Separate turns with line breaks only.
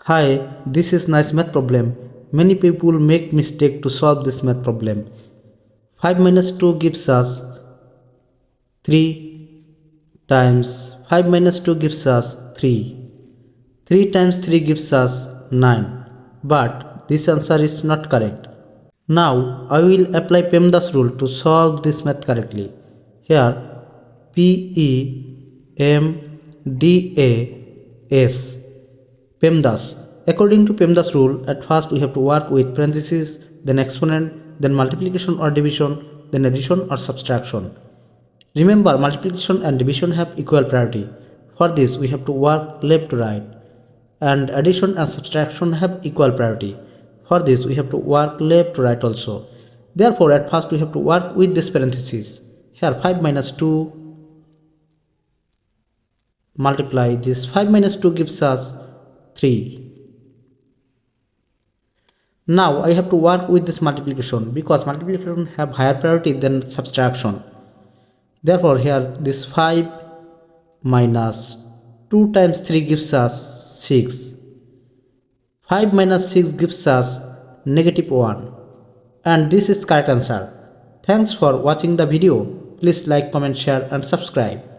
Hi, this is nice math problem. Many people make mistake to solve this math problem. 5 minus 2 gives us 3 times 5 minus 2 gives us 3. 3 times 3 gives us 9. But this answer is not correct. Now I will apply PEMDAS rule to solve this math correctly. Here PEMDAS PEMDAS. According to PEMDAS rule, at first we have to work with parentheses, then exponent, then multiplication or division, then addition or subtraction. Remember, multiplication and division have equal priority. For this, we have to work left to right. And addition and subtraction have equal priority. For this, we have to work left to right also. Therefore, at first we have to work with this parentheses. Here 5 minus 2 multiply this 5 minus 2 gives us 3. Now I have to work with this multiplication because multiplication have higher priority than subtraction. Therefore here this 5 minus 2 times 3 gives us 6. 5 minus 6 gives us negative 1. And this is correct answer. Thanks for watching the video. Please like, comment, share and subscribe.